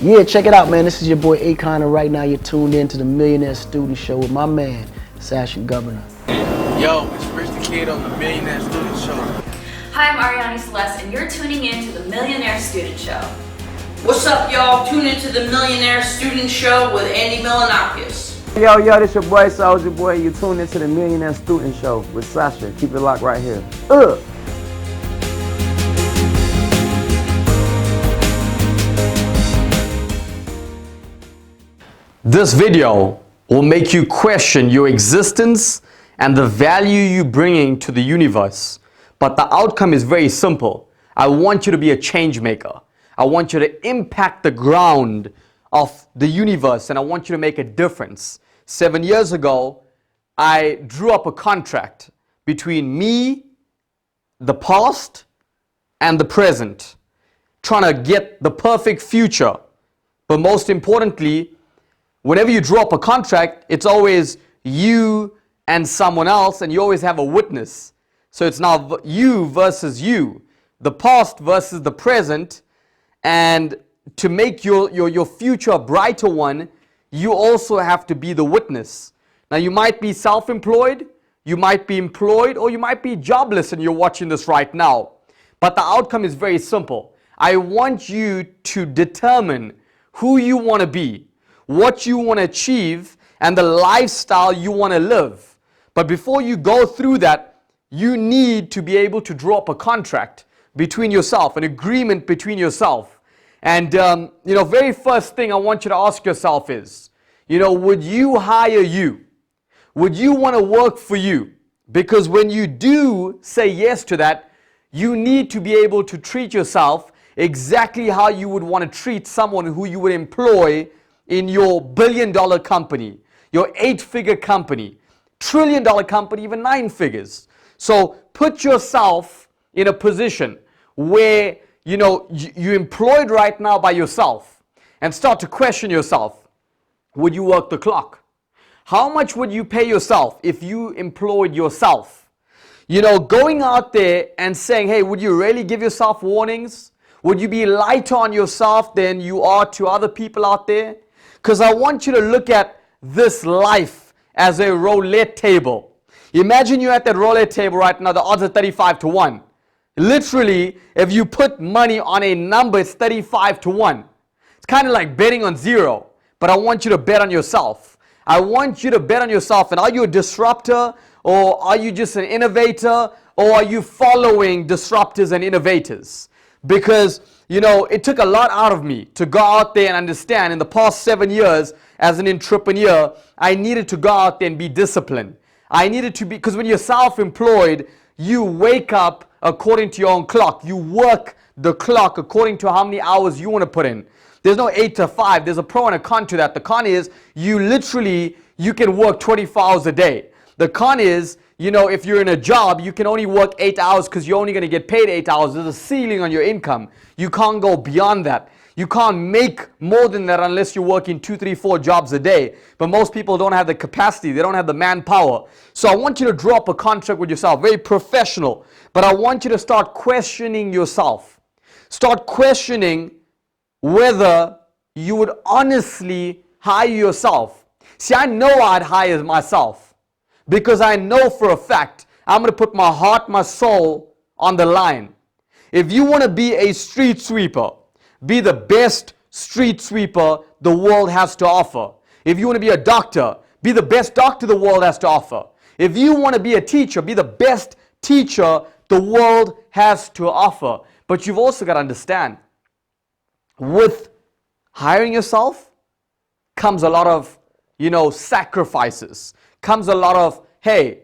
Yeah, check it out, man. This is your boy Akon, and right now you're tuned in to the Millionaire Student Show with my man, SASHIN'S Govender. Yo, it's Rich the Kid on the Millionaire Student Show. Hi, I'm Ariani Celeste, and you're tuning in to the Millionaire Student Show. What's up, y'all? Tune into the Millionaire Student Show with Andy Milanakis. Yo, this your boy Soulja Boy. You tuned into the Millionaire Student Show with Sasha. Keep it locked right here. This video will make you question your existence and the value you're bringing to the universe. But the outcome is very simple. I want you to be a change maker. I want you to impact the ground of the universe, and I want you to make a difference. 7 years ago, I drew up a contract between me, the past, and the present, trying to get the perfect future. But most importantly, whenever you draw up a contract, it's always you and someone else, and you always have a witness. So it's now you versus you, the past versus the present. And to make your future a brighter one, you also have to be the witness. Now, you might be self-employed, you might be employed, or you might be jobless and you're watching this right now. But the outcome is very simple. I want you to determine who you want to be, what you want to achieve, and the lifestyle you want to live. But before you go through that, you need to be able to draw up a contract between yourself, an agreement between yourself. And, very first thing I want you to ask yourself is, would you hire you? Would you want to work for you? Because when you do say yes to that, you need to be able to treat yourself exactly how you would want to treat someone who you would employ in your billion-dollar company, your 8-figure company, trillion-dollar company, even 9 figures. So put yourself in a position where, you're employed right now by yourself, and start to question yourself. Would you work the clock? How much would you pay yourself if you employed yourself? Going out there and saying, hey, would you really give yourself warnings? Would you be lighter on yourself than you are to other people out there? Because I want you to look at this life as a roulette table. Imagine you're at that roulette table right now, the odds are 35-1. Literally, if you put money on a number, it's 35-1. It's kind of like betting on zero, but I want you to bet on yourself. I want you to bet on yourself. And are you a disruptor, or are you just an innovator, or are you following disruptors and innovators? Because, it took a lot out of me to go out there and understand in the past 7 years as an entrepreneur, I needed to go out there and be disciplined. I needed to be, because when you're self-employed, you wake up according to your own clock. You work the clock according to how many hours you want to put in. There's no 8 to 5. There's a pro and a con to that. The con is you can work 24 hours a day. The con is, if you're in a job, you can only work 8 hours because you're only going to get paid 8 hours. There's a ceiling on your income. You can't go beyond that. You can't make more than that unless you're working 2, 3, 4 jobs a day. But most people don't have the capacity. They don't have the manpower. So I want you to draw up a contract with yourself, very professional. But I want you to start questioning yourself. Start questioning whether you would honestly hire yourself. See, I know I'd hire myself because I know for a fact I'm going to put my heart, my soul on the line. If you want to be a street sweeper, be the best street sweeper the world has to offer. If you want to be a doctor, be the best doctor the world has to offer. If you want to be a teacher, be the best teacher the world has to offer. But you've also got to understand, with hiring yourself comes a lot of, sacrifices. Comes a lot of, hey,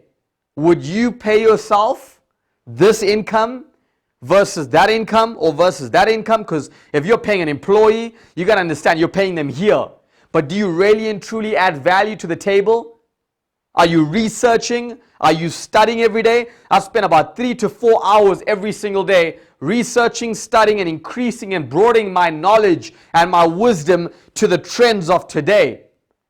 would you pay yourself this income versus that income, or versus that income? Because if you're paying an employee, you got to understand you're paying them here. But do you really and truly add value to the table? Are you researching? Are you studying every day? I spend about 3 to 4 hours every single day researching, studying, and increasing and broadening my knowledge and my wisdom to the trends of today.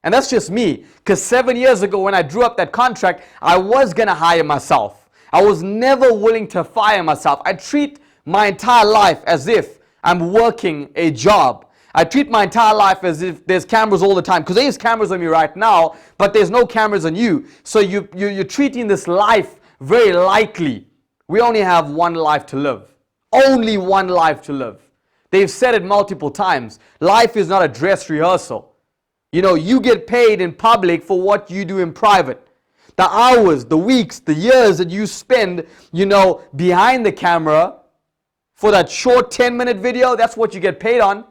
And that's just me. Because 7 years ago when I drew up that contract, I was going to hire myself. I was never willing to fire myself. I treat my entire life as if I'm working a job. I treat my entire life as if there's cameras all the time, because there's cameras on me right now, but there's no cameras on you. So you're treating this life very lightly. We only have one life to live. Only one life to live. They've said it multiple times. Life is not a dress rehearsal. You know, you get paid in public for what you do in private. The hours, the weeks, the years that you spend, you know, behind the camera for that short 10-minute video, that's what you get paid on.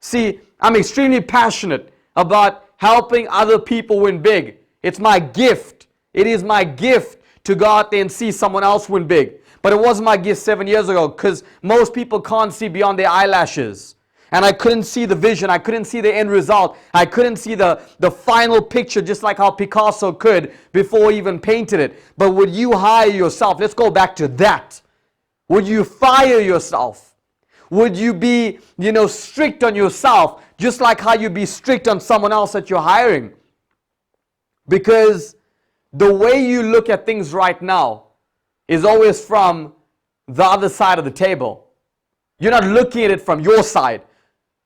See, I'm extremely passionate about helping other people win big. It's my gift. It is my gift to go out there and see someone else win big. But it wasn't my gift 7 years ago, because most people can't see beyond their eyelashes. And I couldn't see the vision. I couldn't see the end result. I couldn't see the final picture, just like how Picasso could before he even painted it. But would you hire yourself? Let's go back to that. Would you fire yourself? Would you be, you know, strict on yourself, just like how you'd be strict on someone else that you're hiring? Because the way you look at things right now is always from the other side of the table. You're not looking at it from your side.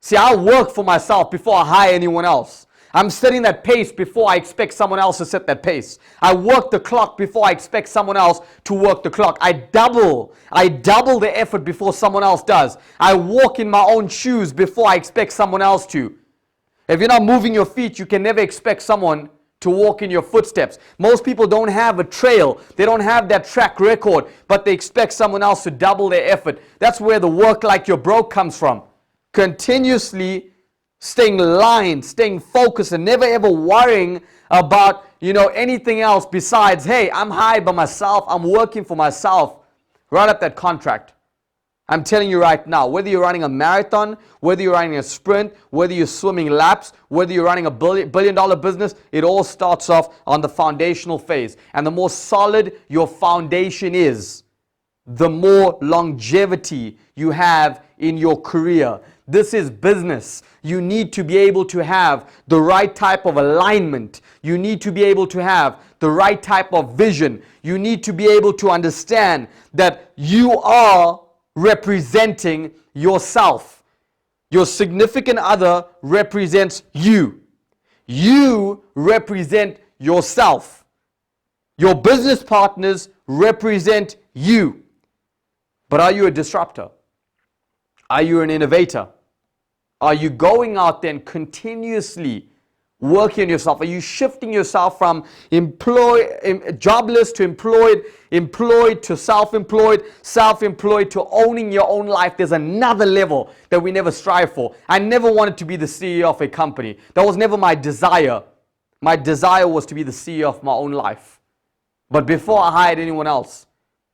See, I work for myself before I hire anyone else. I'm setting that pace before I expect someone else to set that pace. I work the clock before I expect someone else to work the clock. I double the effort before someone else does. I walk in my own shoes before I expect someone else to. If you're not moving your feet, you can never expect someone to walk in your footsteps. Most people don't have a trail. They don't have that track record, but they expect someone else to double their effort. That's where the work like you're broke comes from. Continuously staying aligned, staying focused, and never ever worrying about, you know, anything else besides, hey, I'm hired by myself, I'm working for myself. Write up that contract. I'm telling you right now, whether you're running a marathon, whether you're running a sprint, whether you're swimming laps, whether you're running a billion-dollar business, it all starts off on the foundational phase. And the more solid your foundation is, the more longevity you have in your career. This is business. You need to be able to have the right type of alignment. You need to be able to have the right type of vision. You need to be able to understand that you are representing yourself. Your significant other represents you. You represent yourself. Your business partners represent you. But are you a disruptor? Are you an innovator? Are you going out there and continuously working on yourself? Are you shifting yourself from jobless to employed to self-employed, self-employed to owning your own life? There's another level that we never strive for. I never wanted to be the CEO of a company. That was never my desire. My desire was to be the CEO of my own life. But before I hired anyone else,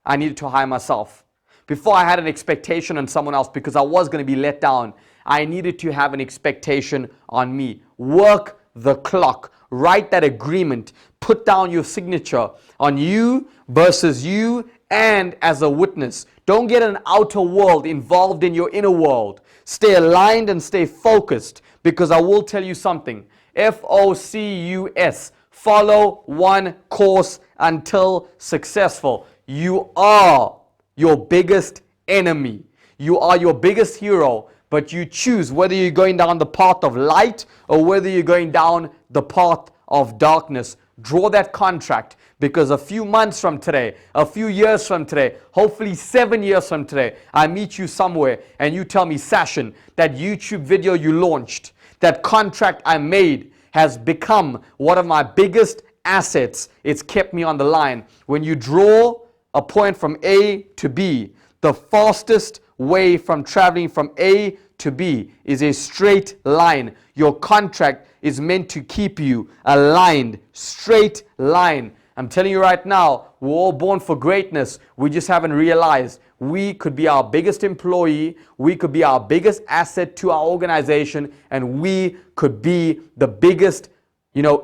I needed to hire myself. Before I had an expectation on someone else because I was going to be let down, I needed to have an expectation on me. Work the clock. Write that agreement. Put down your signature on you versus you and as a witness. Don't get an outer world involved in your inner world. Stay aligned and stay focused, because I will tell you something. FOCUS. Follow one course until successful. You are your biggest enemy. You are your biggest hero, but you choose whether you're going down the path of light or whether you're going down the path of darkness. Draw that contract, because a few months from today, a few years from today, hopefully 7 years from today, I meet you somewhere and you tell me, Sashin, that YouTube video you launched, that contract I made has become one of my biggest assets. It's kept me on the line. When you draw a point from A to B, the fastest way from traveling from A to B is a straight line. Your contract is meant to keep you aligned, straight line. I'm telling you right now, we're all born for greatness. We just haven't realized we could be our biggest employee, we could be our biggest asset to our organization, and we could be the biggest,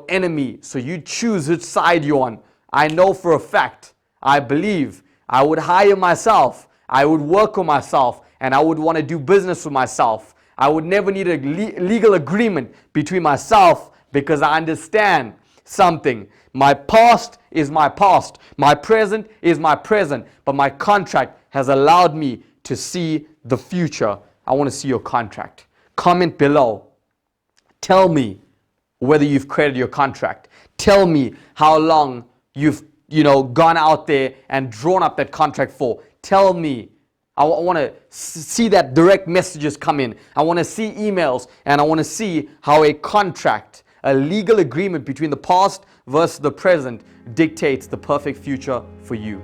enemy. So you choose which side you're on. I know for a fact, I believe I would hire myself, I would work on myself, and I would want to do business with myself. I would never need a legal agreement between myself, because I understand something. My past is my past. My present is my present. But my contract has allowed me to see the future. I want to see your contract. Comment below. Tell me whether you've created your contract. Tell me how long you've gone out there and drawn up that contract for. Tell me. I want to see that direct messages come in. I want to see emails, and I want to see how a contract, a legal agreement between the past versus the present, dictates the perfect future for you.